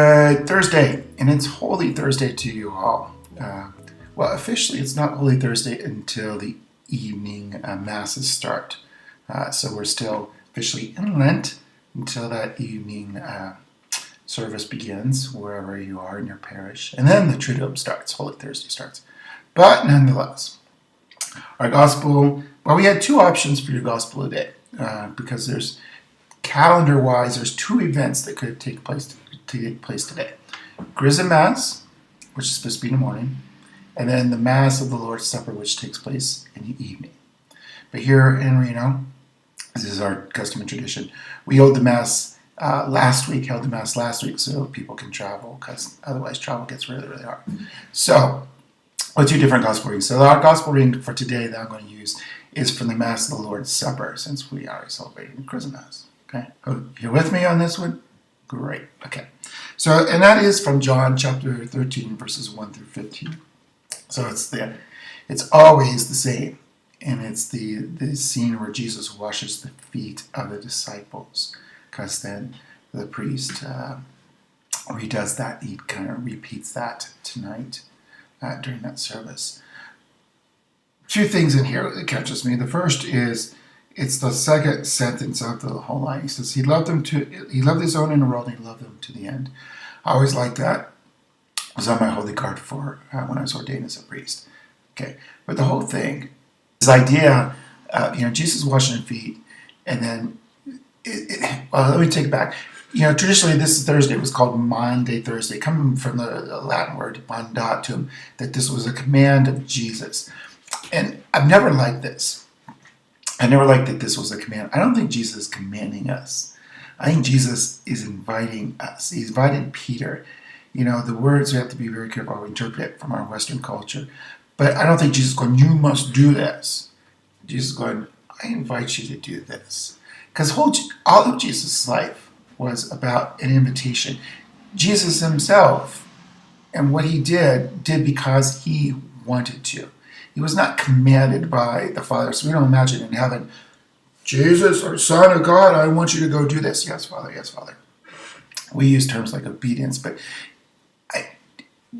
Good Thursday, and it's Holy Thursday to you all. Well, officially, it's not Holy Thursday until the evening masses start. So we're still officially in Lent until that evening service begins, wherever you are in your parish. And then the Triduum starts, Holy Thursday starts. But nonetheless, our gospel, well, we had two options for your gospel today, because there's calendar-wise, there's two events that could take place today. Chrism Mass, which is supposed to be in the morning, and then the Mass of the Lord's Supper, which takes place in the evening. But here in Reno, this is our custom and tradition, we held the Mass last week, so people can travel, because otherwise travel gets really, really hard. So, with two different gospel readings. So our gospel reading for today that I'm going to use is from the Mass of the Lord's Supper, since we are celebrating the Chrism Mass. Okay, you're with me on this one? Great. Okay. So, and that is from John chapter 13, verses 1 through 15. So it's always the same. And it's the scene where Jesus washes the feet of the disciples. Because then the priest redoes that. He kind of repeats that tonight during that service. Two things in here that catches me. The first is, it's the second sentence of the whole line. He says, He loved his own in the world, and He loved them to the end. I always liked that. It was on my holy card for when I was ordained as a priest. Okay, but the whole thing, this idea, Jesus washing feet, and then, well, let me take it back. Traditionally, this Thursday was called Maundy Thursday, coming from the Latin word mandatum, that this was a command of Jesus. And I've never liked this. I never liked that this was a command. I don't think Jesus is commanding us. I think Jesus is inviting us. He's invited Peter. The words, we have to be very careful how we interpret it from our Western culture. But I don't think Jesus is going, you must do this. Jesus is going, I invite you to do this. Because all of Jesus' life was about an invitation. Jesus himself and what he did because he wanted to. He was not commanded by the Father. So we don't imagine in heaven, Jesus, or Son of God, I want you to go do this. Yes, Father, yes, Father. We use terms like obedience, but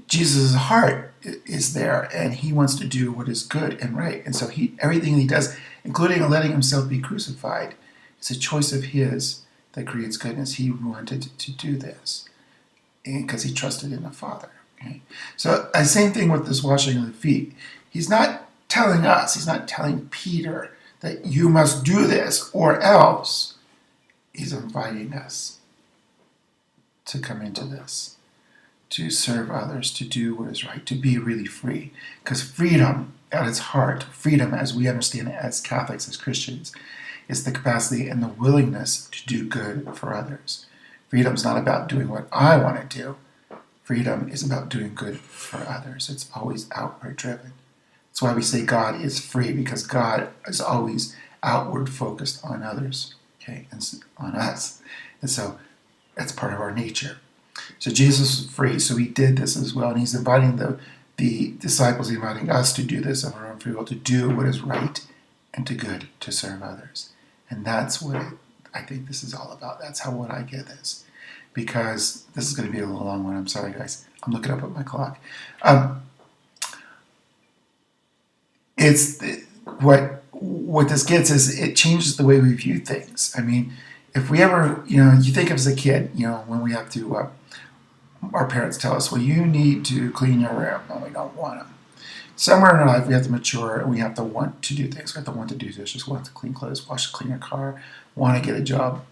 Jesus' heart is there, and he wants to do what is good and right. And so everything he does, including letting himself be crucified, is a choice of his that creates goodness. He wanted to do this because he trusted in the Father. Okay? So the same thing with this washing of the feet. He's not telling us, he's not telling Peter that you must do this or else. He's inviting us to come into this, to serve others, to do what is right, to be really free. Because freedom at its heart, freedom as we understand it as Catholics, as Christians, is the capacity and the willingness to do good for others. Freedom's not about doing what I want to do. Freedom is about doing good for others. It's always outward driven. That's why we say God is free, because God is always outward focused on others, okay, and on us. And so that's part of our nature. So Jesus is free, so he did this as well, and he's inviting the disciples, inviting us to do this of our own free will, to do what is right and to good, to serve others. And that's what I think this is all about. That's what I get this. Because this is going to be a little long one. I'm sorry, guys. I'm looking up at my clock. What this gets is it changes the way we view things. I mean, if we ever, you think of as a kid, when we have to, our parents tell us, well, you need to clean your room, and we don't want to. Somewhere in our life, we have to mature, and we have to want to do things. We have to want to do dishes, want to clean clothes, clean your car, want to get a job,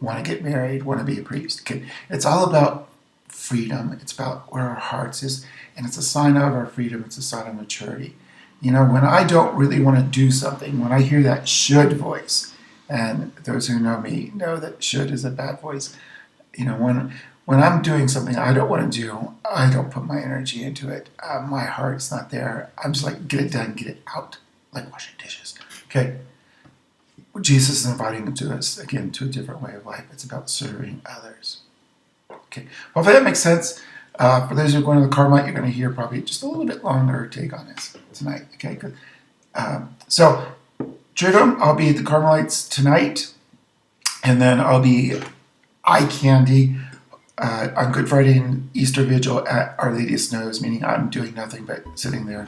want to get married, want to be a priest. Okay? It's all about freedom. It's about where our hearts is, and it's a sign of our freedom. It's a sign of maturity. When I don't really want to do something, when I hear that should voice, and those who know me know that should is a bad voice. When I'm doing something I don't want to do, I don't put my energy into it. My heart's not there. I'm just like, get it done, get it out, like washing dishes. Okay. Jesus is inviting us, again, to a different way of life. It's about serving others. Okay. Hopefully that makes sense. For those who are going to the Carmelite, you're going to hear probably just a little bit longer take on this tonight. Okay, good. So, Triduum, I'll be at the Carmelites tonight, and then I'll be eye candy on Good Friday and Easter Vigil at Our Lady of Snows, meaning I'm doing nothing but sitting there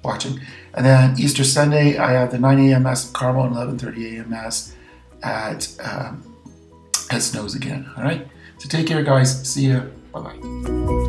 watching. And then Easter Sunday, I have the 9 a.m. Mass at Carmel and 11:30 a.m. Mass at Snows again. All right. So take care, guys. See you. Bye-bye.